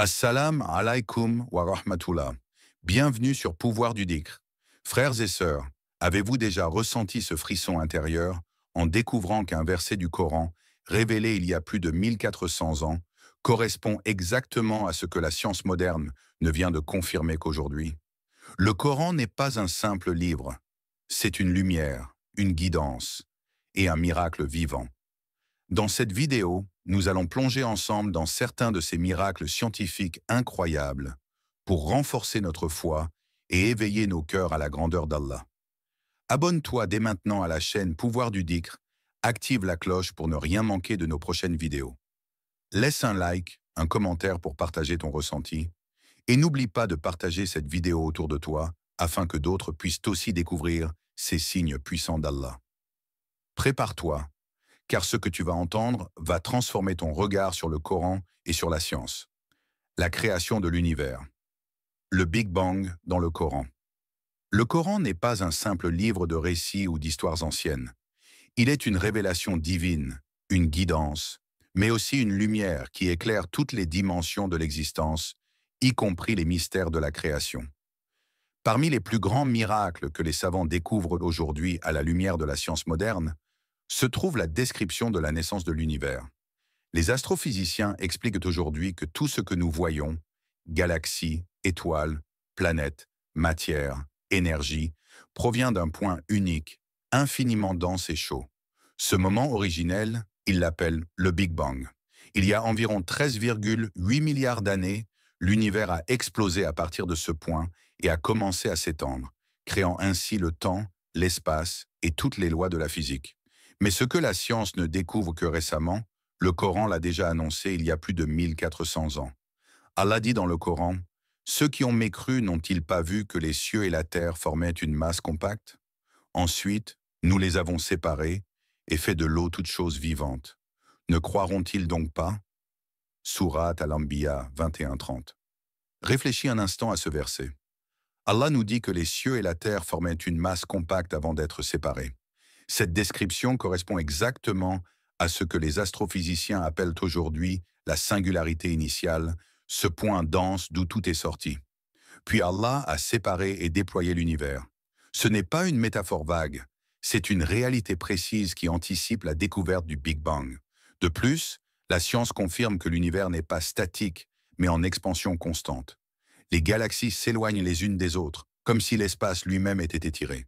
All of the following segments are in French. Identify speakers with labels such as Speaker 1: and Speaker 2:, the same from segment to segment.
Speaker 1: Assalam alaikum wa rahmatullah. Bienvenue sur Pouvoir du Dhikr. Frères et sœurs, avez-vous déjà ressenti ce frisson intérieur en découvrant qu'un verset du Coran, révélé il y a plus de 1400 ans, correspond exactement à ce que la science moderne ne vient de confirmer qu'aujourd'hui? Le Coran n'est pas un simple livre, c'est une lumière, une guidance et un miracle vivant. Dans cette vidéo, nous allons plonger ensemble dans certains de ces miracles scientifiques incroyables pour renforcer notre foi et éveiller nos cœurs à la grandeur d'Allah. Abonne-toi dès maintenant à la chaîne Pouvoir du Dhikr, active la cloche pour ne rien manquer de nos prochaines vidéos. Laisse un like, un commentaire pour partager ton ressenti et n'oublie pas de partager cette vidéo autour de toi afin que d'autres puissent aussi découvrir ces signes puissants d'Allah. Prépare-toi, car ce que tu vas entendre va transformer ton regard sur le Coran et sur la science. La création de l'univers. Le Big Bang dans le Coran. Le Coran n'est pas un simple livre de récits ou d'histoires anciennes. Il est une révélation divine, une guidance, mais aussi une lumière qui éclaire toutes les dimensions de l'existence, y compris les mystères de la création. Parmi les plus grands miracles que les savants découvrent aujourd'hui à la lumière de la science moderne, se trouve la description de la naissance de l'univers. Les astrophysiciens expliquent aujourd'hui que tout ce que nous voyons, galaxies, étoiles, planètes, matière, énergie, provient d'un point unique, infiniment dense et chaud. Ce moment originel, ils l'appellent le Big Bang. Il y a environ 13,8 milliards d'années, l'univers a explosé à partir de ce point et a commencé à s'étendre, créant ainsi le temps, l'espace et toutes les lois de la physique. Mais ce que la science ne découvre que récemment, le Coran l'a déjà annoncé il y a plus de 1400 ans. Allah dit dans le Coran, « Ceux qui ont mécru n'ont-ils pas vu que les cieux et la terre formaient une masse compacte? Ensuite, nous les avons séparés et fait de l'eau toute chose vivante. Ne croiront-ils donc pas ?» Sourate Al-Anbiya 21-30. Réfléchis un instant à ce verset. Allah nous dit que les cieux et la terre formaient une masse compacte avant d'être séparés. Cette description correspond exactement à ce que les astrophysiciens appellent aujourd'hui la singularité initiale, ce point dense d'où tout est sorti. Puis Allah a séparé et déployé l'univers. Ce n'est pas une métaphore vague, c'est une réalité précise qui anticipe la découverte du Big Bang. De plus, la science confirme que l'univers n'est pas statique, mais en expansion constante. Les galaxies s'éloignent les unes des autres, comme si l'espace lui-même était étiré.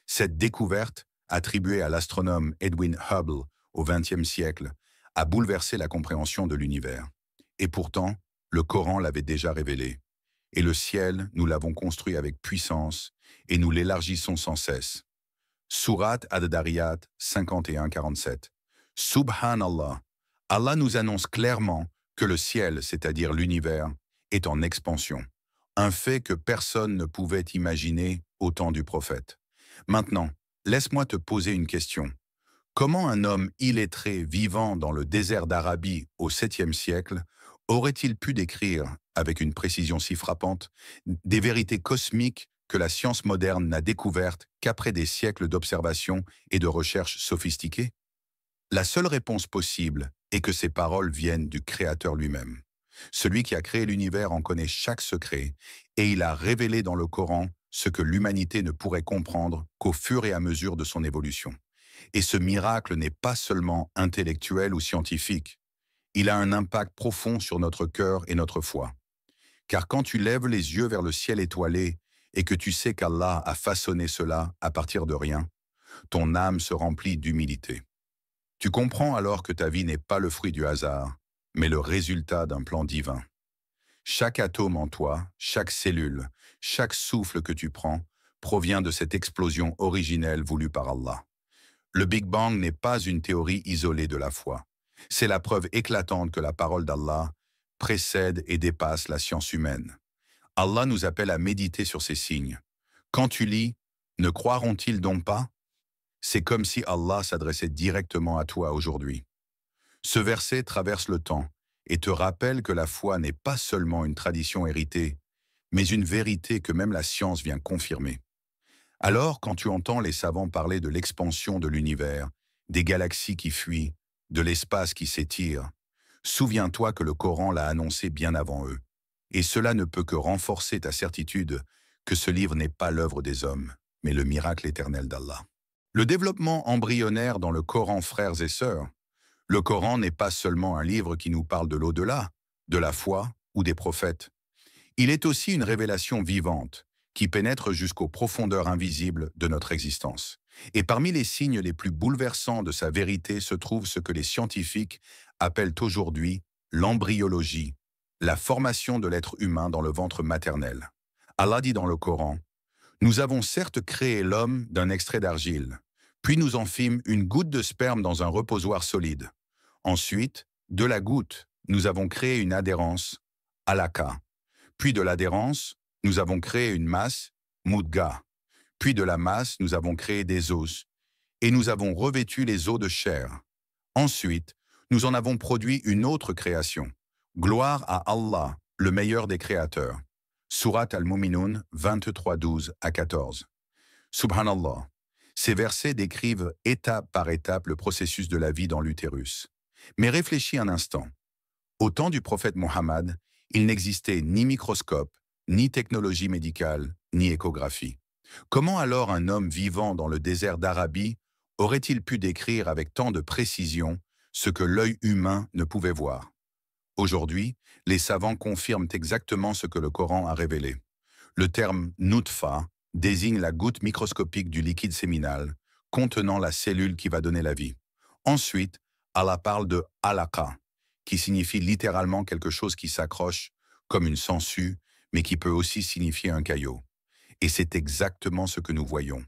Speaker 1: Cette découverte, attribuée à l'astronome Edwin Hubble au XXe siècle, a bouleversé la compréhension de l'univers. Et pourtant, le Coran l'avait déjà révélé. Et le ciel, nous l'avons construit avec puissance et nous l'élargissons sans cesse. Sourate Ad-Dariyat 51-47. Subhanallah, Allah nous annonce clairement que le ciel, c'est-à-dire l'univers, est en expansion. Un fait que personne ne pouvait imaginer au temps du prophète. Maintenant, laisse-moi te poser une question. Comment un homme illettré vivant dans le désert d'Arabie au 7e siècle aurait-il pu décrire, avec une précision si frappante, des vérités cosmiques que la science moderne n'a découvertes qu'après des siècles d'observations et de recherches sophistiquées? La seule réponse possible est que ces paroles viennent du Créateur lui-même. Celui qui a créé l'univers en connaît chaque secret et il a révélé dans le Coran ce que l'humanité ne pourrait comprendre qu'au fur et à mesure de son évolution. Et ce miracle n'est pas seulement intellectuel ou scientifique. Il a un impact profond sur notre cœur et notre foi. Car quand tu lèves les yeux vers le ciel étoilé et que tu sais qu'Allah a façonné cela à partir de rien, ton âme se remplit d'humilité. Tu comprends alors que ta vie n'est pas le fruit du hasard, mais le résultat d'un plan divin. Chaque atome en toi, chaque cellule, chaque souffle que tu prends provient de cette explosion originelle voulue par Allah. Le Big Bang n'est pas une théorie isolée de la foi. C'est la preuve éclatante que la parole d'Allah précède et dépasse la science humaine. Allah nous appelle à méditer sur ces signes. Quand tu lis « Ne croiront-ils donc pas ?» c'est comme si Allah s'adressait directement à toi aujourd'hui. Ce verset traverse le temps et te rappelle que la foi n'est pas seulement une tradition héritée, mais une vérité que même la science vient confirmer. Alors, quand tu entends les savants parler de l'expansion de l'univers, des galaxies qui fuient, de l'espace qui s'étire, souviens-toi que le Coran l'a annoncé bien avant eux. Et cela ne peut que renforcer ta certitude que ce livre n'est pas l'œuvre des hommes, mais le miracle éternel d'Allah. Le développement embryonnaire dans le Coran, frères et sœurs. Le Coran n'est pas seulement un livre qui nous parle de l'au-delà, de la foi ou des prophètes. Il est aussi une révélation vivante qui pénètre jusqu'aux profondeurs invisibles de notre existence. Et parmi les signes les plus bouleversants de sa vérité se trouve ce que les scientifiques appellent aujourd'hui l'embryologie, la formation de l'être humain dans le ventre maternel. Allah dit dans le Coran, « Nous avons certes créé l'homme d'un extrait d'argile, puis nous en fîmes une goutte de sperme dans un reposoir solide. Ensuite, de la goutte, nous avons créé une adhérence, alaka. Puis de l'adhérence, nous avons créé une masse, mudga. Puis de la masse, nous avons créé des os, et nous avons revêtu les os de chair. Ensuite, nous en avons produit une autre création. Gloire à Allah, le meilleur des créateurs. » Surat al-Mu'minun 23, 12 à 14. Subhanallah. Ces versets décrivent étape par étape le processus de la vie dans l'utérus. Mais réfléchis un instant. Au temps du prophète Mohammed, il n'existait ni microscope, ni technologie médicale, ni échographie. Comment alors un homme vivant dans le désert d'Arabie aurait-il pu décrire avec tant de précision ce que l'œil humain ne pouvait voir? Aujourd'hui, les savants confirment exactement ce que le Coran a révélé. Le terme « nutfa » désigne la goutte microscopique du liquide séminal contenant la cellule qui va donner la vie. Ensuite, Allah parle de « alaqa », qui signifie littéralement quelque chose qui s'accroche comme une sangsue, mais qui peut aussi signifier un caillot. Et c'est exactement ce que nous voyons.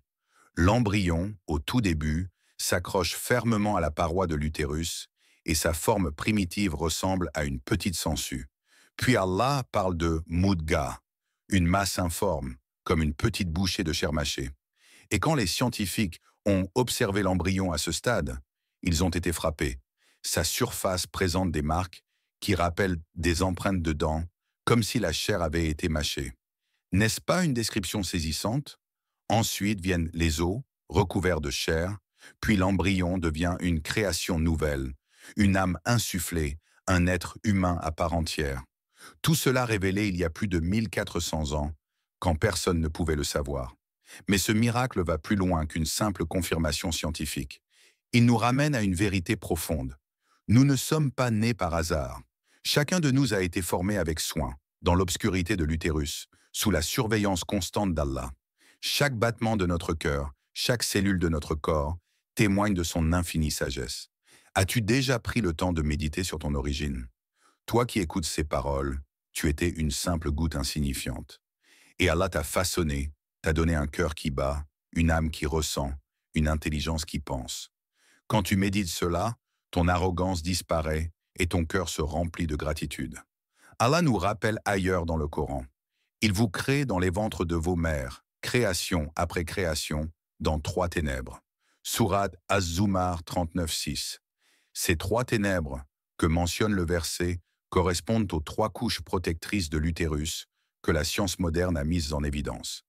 Speaker 1: L'embryon, au tout début, s'accroche fermement à la paroi de l'utérus et sa forme primitive ressemble à une petite sangsue. Puis Allah parle de mudga, une masse informe, comme une petite bouchée de chair mâchée. Et quand les scientifiques ont observé l'embryon à ce stade, ils ont été frappés. Sa surface présente des marques qui rappellent des empreintes de dents, comme si la chair avait été mâchée. N'est-ce pas une description saisissante? Ensuite viennent les os, recouverts de chair, puis l'embryon devient une création nouvelle, une âme insufflée, un être humain à part entière. Tout cela révélé il y a plus de 1400 ans, quand personne ne pouvait le savoir. Mais ce miracle va plus loin qu'une simple confirmation scientifique. Il nous ramène à une vérité profonde. Nous ne sommes pas nés par hasard. Chacun de nous a été formé avec soin, dans l'obscurité de l'utérus, sous la surveillance constante d'Allah. Chaque battement de notre cœur, chaque cellule de notre corps, témoigne de son infinie sagesse. As-tu déjà pris le temps de méditer sur ton origine? Toi qui écoutes ces paroles, tu étais une simple goutte insignifiante. Et Allah t'a façonné, t'a donné un cœur qui bat, une âme qui ressent, une intelligence qui pense. Quand tu médites cela, ton arrogance disparaît et ton cœur se remplit de gratitude. Allah nous rappelle ailleurs dans le Coran. Il vous crée dans les ventres de vos mères, création après création, dans 3 ténèbres. Sourate Az-Zumar 39:6. Ces 3 ténèbres, que mentionne le verset, correspondent aux 3 couches protectrices de l'utérus que la science moderne a mises en évidence.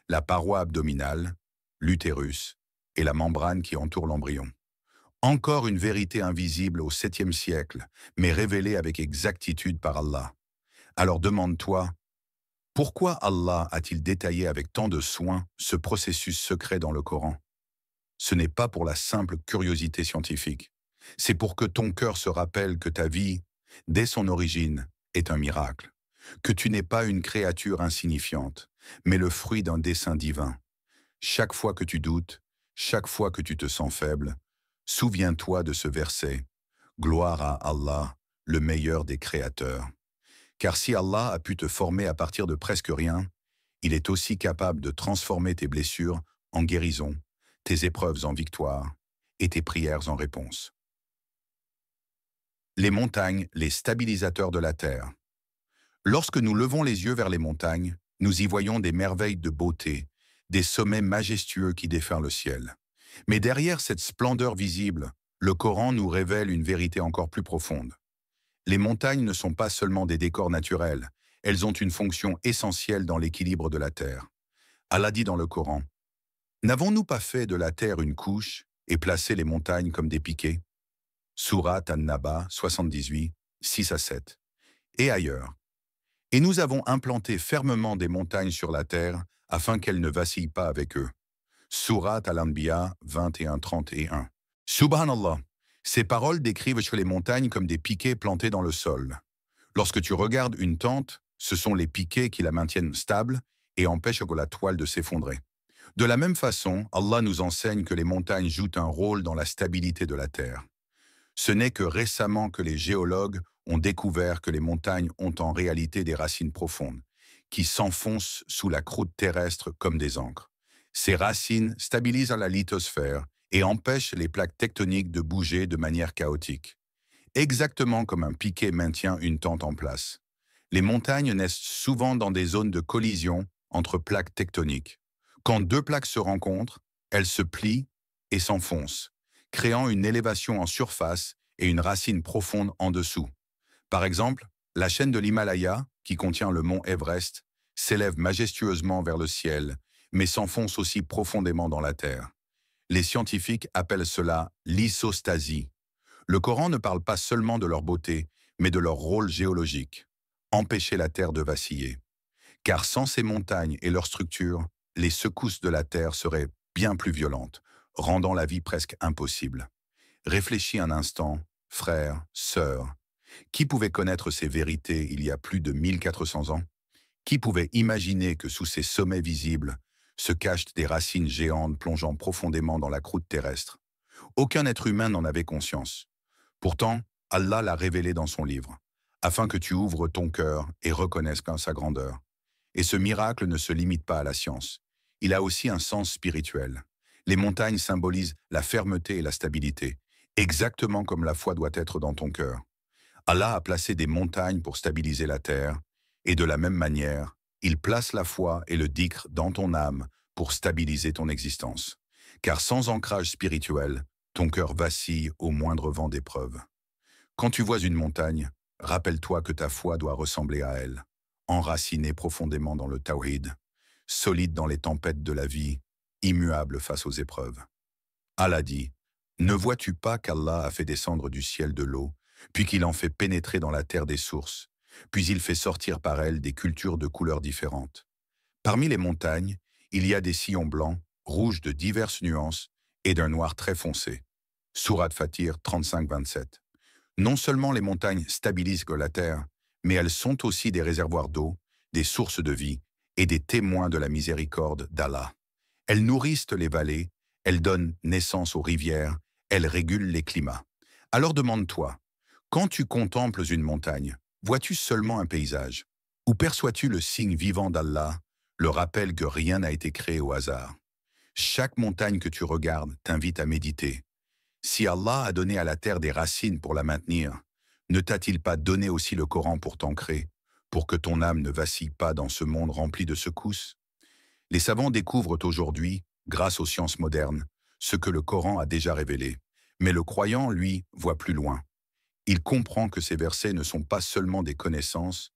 Speaker 1: La paroi abdominale, l'utérus et la membrane qui entoure l'embryon. Encore une vérité invisible au 7e siècle, mais révélée avec exactitude par Allah. Alors demande-toi, pourquoi Allah a-t-il détaillé avec tant de soin ce processus secret dans le Coran? Ce n'est pas pour la simple curiosité scientifique. C'est pour que ton cœur se rappelle que ta vie, dès son origine, est un miracle. Que tu n'es pas une créature insignifiante, mais le fruit d'un dessein divin. Chaque fois que tu doutes, chaque fois que tu te sens faible, souviens-toi de ce verset. Gloire à Allah, le meilleur des créateurs. Car si Allah a pu te former à partir de presque rien, il est aussi capable de transformer tes blessures en guérison, tes épreuves en victoire et tes prières en réponse. Les montagnes, les stabilisateurs de la terre. Lorsque nous levons les yeux vers les montagnes, nous y voyons des merveilles de beauté, des sommets majestueux qui déferlent le ciel. Mais derrière cette splendeur visible, le Coran nous révèle une vérité encore plus profonde. Les montagnes ne sont pas seulement des décors naturels, elles ont une fonction essentielle dans l'équilibre de la terre. Allah dit dans le Coran, « N'avons-nous pas fait de la terre une couche et placé les montagnes comme des piquets ?» Sourate An-Naba 78, 6 à 7. Et ailleurs, Et nous avons implanté fermement des montagnes sur la terre afin qu'elles ne vacillent pas avec eux. Surat Al-Anbiya 21-31. Subhanallah, ces paroles décrivent sur les montagnes comme des piquets plantés dans le sol. Lorsque tu regardes une tente, ce sont les piquets qui la maintiennent stable et empêchent la toile de s'effondrer. De la même façon, Allah nous enseigne que les montagnes jouent un rôle dans la stabilité de la terre. Ce n'est que récemment que les géologues ont découvert que les montagnes ont en réalité des racines profondes, qui s'enfoncent sous la croûte terrestre comme des ancres. Ces racines stabilisent la lithosphère et empêchent les plaques tectoniques de bouger de manière chaotique. Exactement comme un piquet maintient une tente en place. Les montagnes naissent souvent dans des zones de collision entre plaques tectoniques. Quand deux plaques se rencontrent, elles se plient et s'enfoncent, créant une élévation en surface et une racine profonde en dessous. Par exemple, la chaîne de l'Himalaya, qui contient le mont Everest, s'élève majestueusement vers le ciel, mais s'enfonce aussi profondément dans la terre. Les scientifiques appellent cela l'isostasie. Le Coran ne parle pas seulement de leur beauté, mais de leur rôle géologique, empêcher la terre de vaciller. Car sans ces montagnes et leur structure, les secousses de la terre seraient bien plus violentes, rendant la vie presque impossible. Réfléchis un instant, frères, sœurs. Qui pouvait connaître ces vérités il y a plus de 1400 ans? Qui pouvait imaginer que sous ces sommets visibles se cachent des racines géantes plongeant profondément dans la croûte terrestre? Aucun être humain n'en avait conscience. Pourtant, Allah l'a révélé dans son livre, afin que tu ouvres ton cœur et reconnaisses sa grandeur. Et ce miracle ne se limite pas à la science. Il a aussi un sens spirituel. Les montagnes symbolisent la fermeté et la stabilité, exactement comme la foi doit être dans ton cœur. Allah a placé des montagnes pour stabiliser la terre, et de la même manière, il place la foi et le dhikr dans ton âme pour stabiliser ton existence. Car sans ancrage spirituel, ton cœur vacille au moindre vent d'épreuve. Quand tu vois une montagne, rappelle-toi que ta foi doit ressembler à elle, enracinée profondément dans le tawhid, solide dans les tempêtes de la vie, immuable face aux épreuves. Allah dit, « Ne vois-tu pas qu'Allah a fait descendre du ciel de l'eau, puis qu'il en fait pénétrer dans la terre des sources, puis il fait sortir par elle des cultures de couleurs différentes. Parmi les montagnes, il y a des sillons blancs, rouges de diverses nuances et d'un noir très foncé. » Sourate Fatir 35-27. Non seulement les montagnes stabilisent la terre, mais elles sont aussi des réservoirs d'eau, des sources de vie et des témoins de la miséricorde d'Allah. Elles nourrissent les vallées, elles donnent naissance aux rivières, elles régulent les climats. Alors demande-toi, quand tu contemples une montagne, vois-tu seulement un paysage? Ou perçois-tu le signe vivant d'Allah, le rappel que rien n'a été créé au hasard? Chaque montagne que tu regardes t'invite à méditer. Si Allah a donné à la terre des racines pour la maintenir, ne t'a-t-il pas donné aussi le Coran pour t'ancrer, pour que ton âme ne vacille pas dans ce monde rempli de secousses? Les savants découvrent aujourd'hui, grâce aux sciences modernes, ce que le Coran a déjà révélé. Mais le croyant, lui, voit plus loin. Il comprend que ces versets ne sont pas seulement des connaissances,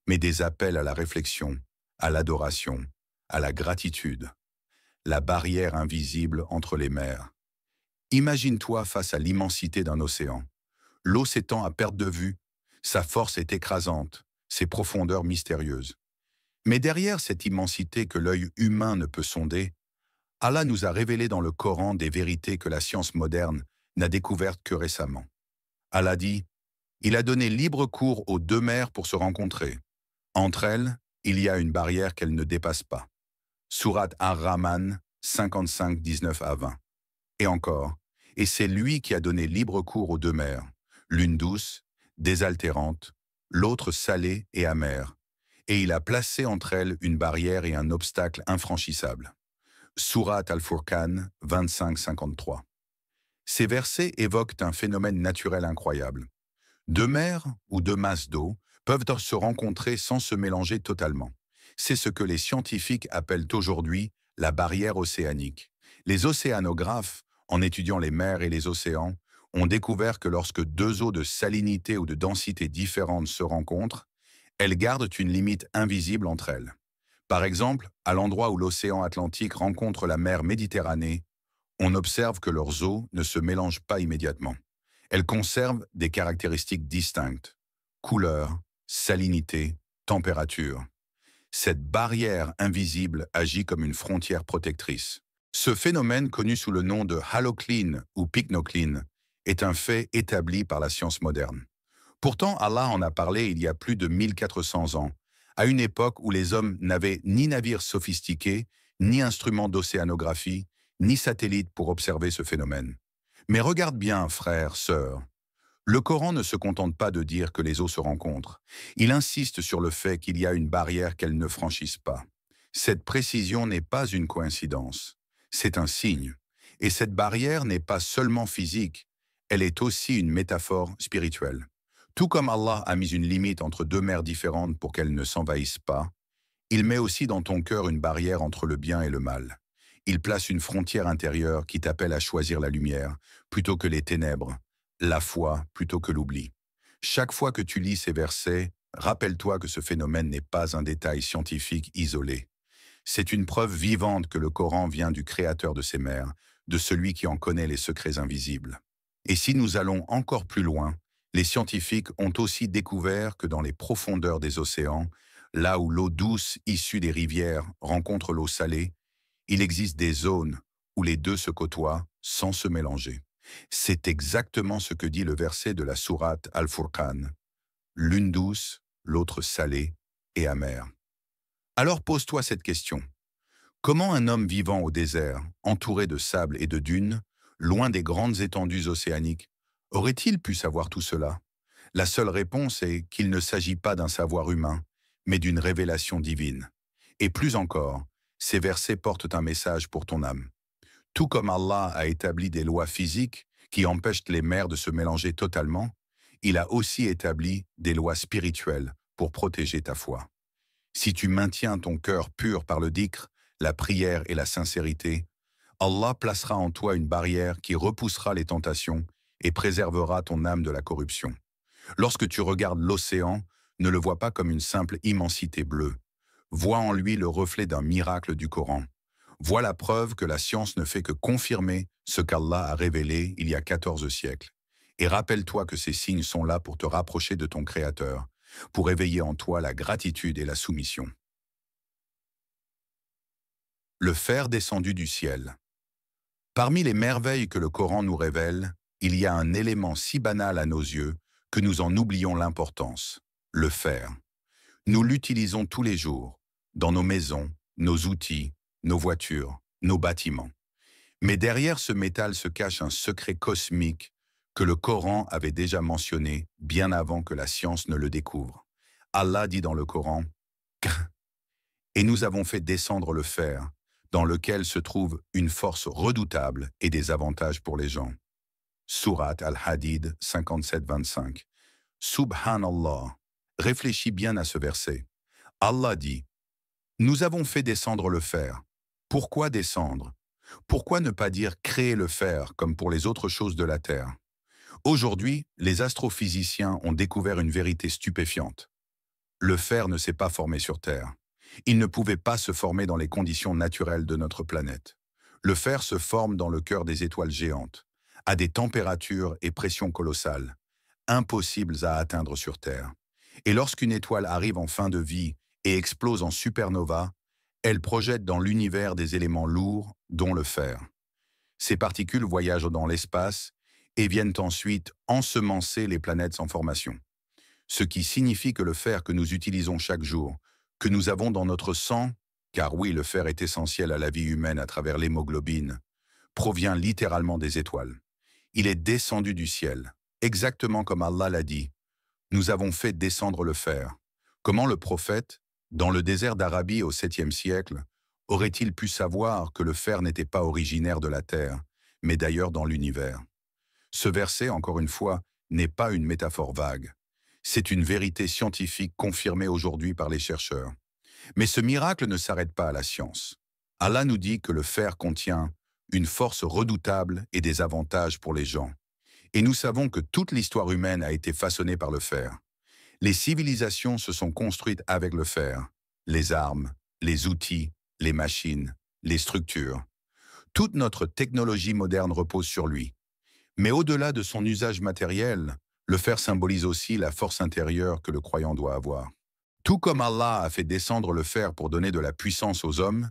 Speaker 1: mais des appels à la réflexion, à l'adoration, à la gratitude. La barrière invisible entre les mers. Imagine-toi face à l'immensité d'un océan. L'eau s'étend à perte de vue, sa force est écrasante, ses profondeurs mystérieuses. Mais derrière cette immensité que l'œil humain ne peut sonder, Allah nous a révélé dans le Coran des vérités que la science moderne n'a découvertes que récemment. Allah dit, « Il a donné libre cours aux deux mers pour se rencontrer. Entre elles, il y a une barrière qu'elles ne dépassent pas. » Sourate Ar-Rahman 55, 19 à 20. Et encore, « Et c'est lui qui a donné libre cours aux deux mers, l'une douce, désaltérante, l'autre salée et amère, et il a placé entre elles une barrière et un obstacle infranchissable. » Sourate Al-Furqan 25, 53. Ces versets évoquent un phénomène naturel incroyable. Deux mers ou deux masses d'eau peuvent se rencontrer sans se mélanger totalement. C'est ce que les scientifiques appellent aujourd'hui la barrière océanique. Les océanographes, en étudiant les mers et les océans, ont découvert que lorsque deux eaux de salinité ou de densité différentes se rencontrent, elles gardent une limite invisible entre elles. Par exemple, à l'endroit où l'océan Atlantique rencontre la mer Méditerranée, on observe que leurs eaux ne se mélangent pas immédiatement. Elles conservent des caractéristiques distinctes: couleur, salinité, température. Cette barrière invisible agit comme une frontière protectrice. Ce phénomène, connu sous le nom de halocline ou pycnocline, est un fait établi par la science moderne. Pourtant, Allah en a parlé il y a plus de 1400 ans, à une époque où les hommes n'avaient ni navires sophistiqués, ni instruments d'océanographie, ni satellites pour observer ce phénomène. Mais regarde bien, frères, sœurs, le Coran ne se contente pas de dire que les eaux se rencontrent. Il insiste sur le fait qu'il y a une barrière qu'elles ne franchissent pas. Cette précision n'est pas une coïncidence, c'est un signe. Et cette barrière n'est pas seulement physique, elle est aussi une métaphore spirituelle. Tout comme Allah a mis une limite entre deux mers différentes pour qu'elles ne s'envahissent pas, il met aussi dans ton cœur une barrière entre le bien et le mal. Il place une frontière intérieure qui t'appelle à choisir la lumière plutôt que les ténèbres, la foi plutôt que l'oubli. Chaque fois que tu lis ces versets, rappelle-toi que ce phénomène n'est pas un détail scientifique isolé. C'est une preuve vivante que le Coran vient du Créateur de ces mers, de celui qui en connaît les secrets invisibles. Et si nous allons encore plus loin, les scientifiques ont aussi découvert que dans les profondeurs des océans, là où l'eau douce issue des rivières rencontre l'eau salée, il existe des zones où les deux se côtoient sans se mélanger. C'est exactement ce que dit le verset de la sourate Al-Furqan. L'une douce, l'autre salée et amère. Alors pose-toi cette question. Comment un homme vivant au désert, entouré de sable et de dunes, loin des grandes étendues océaniques, aurait-il pu savoir tout cela? La seule réponse est qu'il ne s'agit pas d'un savoir humain, mais d'une révélation divine. Et plus encore, ces versets portent un message pour ton âme. Tout comme Allah a établi des lois physiques qui empêchent les mers de se mélanger totalement, il a aussi établi des lois spirituelles pour protéger ta foi. Si tu maintiens ton cœur pur par le dhikr, la prière et la sincérité, Allah placera en toi une barrière qui repoussera les tentations et préservera ton âme de la corruption. Lorsque tu regardes l'océan, ne le vois pas comme une simple immensité bleue. Vois en lui le reflet d'un miracle du Coran. Vois la preuve que la science ne fait que confirmer ce qu'Allah a révélé il y a 14 siècles. Et rappelle-toi que ces signes sont là pour te rapprocher de ton Créateur, pour éveiller en toi la gratitude et la soumission. Le fer descendu du ciel. Parmi les merveilles que le Coran nous révèle, il y a un élément si banal à nos yeux que nous en oublions l'importance, le fer. Nous l'utilisons tous les jours, dans nos maisons, nos outils, nos voitures, nos bâtiments. Mais derrière ce métal se cache un secret cosmique que le Coran avait déjà mentionné bien avant que la science ne le découvre. Allah dit dans le Coran, « Et nous avons fait descendre le fer, dans lequel se trouve une force redoutable et des avantages pour les gens. » Sourate Al-Hadid 57-25. Subhanallah. Réfléchis bien à ce verset. Allah dit, « Nous avons fait descendre le fer. » Pourquoi descendre? Pourquoi ne pas dire créer le fer comme pour les autres choses de la Terre? Aujourd'hui, les astrophysiciens ont découvert une vérité stupéfiante. Le fer ne s'est pas formé sur Terre. Il ne pouvait pas se former dans les conditions naturelles de notre planète. Le fer se forme dans le cœur des étoiles géantes, à des températures et pressions colossales, impossibles à atteindre sur Terre. Et lorsqu'une étoile arrive en fin de vie et explose en supernova, elle projette dans l'univers des éléments lourds, dont le fer. Ces particules voyagent dans l'espace et viennent ensuite ensemencer les planètes en formation. Ce qui signifie que le fer que nous utilisons chaque jour, que nous avons dans notre sang, car oui, le fer est essentiel à la vie humaine à travers l'hémoglobine, provient littéralement des étoiles. Il est descendu du ciel, exactement comme Allah l'a dit. Nous avons fait descendre le fer. Comment le prophète, dans le désert d'Arabie au 7e siècle, aurait-il pu savoir que le fer n'était pas originaire de la terre, mais d'ailleurs dans l'univers? Ce verset, encore une fois, n'est pas une métaphore vague. C'est une vérité scientifique confirmée aujourd'hui par les chercheurs. Mais ce miracle ne s'arrête pas à la science. Allah nous dit que le fer contient une force redoutable et des avantages pour les gens. Et nous savons que toute l'histoire humaine a été façonnée par le fer. Les civilisations se sont construites avec le fer. Les armes, les outils, les machines, les structures. Toute notre technologie moderne repose sur lui. Mais au-delà de son usage matériel, le fer symbolise aussi la force intérieure que le croyant doit avoir. Tout comme Allah a fait descendre le fer pour donner de la puissance aux hommes,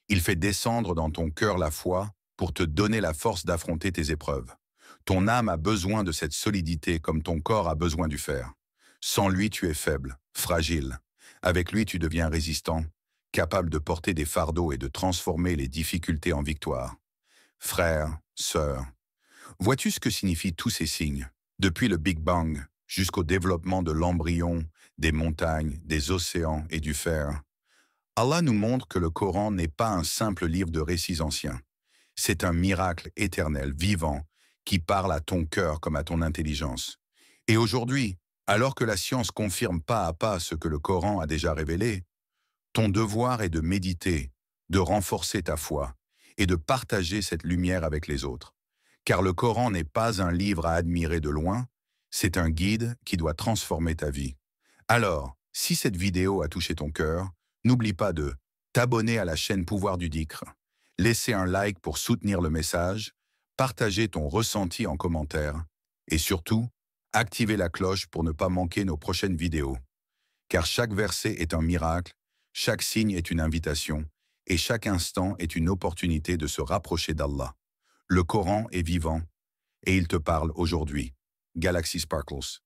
Speaker 1: il fait descendre dans ton cœur la foi pour te donner la force d'affronter tes épreuves. Ton âme a besoin de cette solidité comme ton corps a besoin du fer. Sans lui, tu es faible, fragile. Avec lui, tu deviens résistant, capable de porter des fardeaux et de transformer les difficultés en victoire. Frère, sœur, vois-tu ce que signifient tous ces signes? Depuis le Big Bang jusqu'au développement de l'embryon, des montagnes, des océans et du fer. Allah nous montre que le Coran n'est pas un simple livre de récits anciens. C'est un miracle éternel, vivant, qui parle à ton cœur comme à ton intelligence. Et aujourd'hui, alors que la science confirme pas à pas ce que le Coran a déjà révélé, ton devoir est de méditer, de renforcer ta foi et de partager cette lumière avec les autres. Car le Coran n'est pas un livre à admirer de loin, c'est un guide qui doit transformer ta vie. Alors, si cette vidéo a touché ton cœur, n'oublie pas de t'abonner à la chaîne Pouvoir du Dhikr, laisser un like pour soutenir le message, partager ton ressenti en commentaire et surtout, activer la cloche pour ne pas manquer nos prochaines vidéos. Car chaque verset est un miracle, chaque signe est une invitation et chaque instant est une opportunité de se rapprocher d'Allah. Le Coran est vivant et il te parle aujourd'hui. Galaxy Sparkles.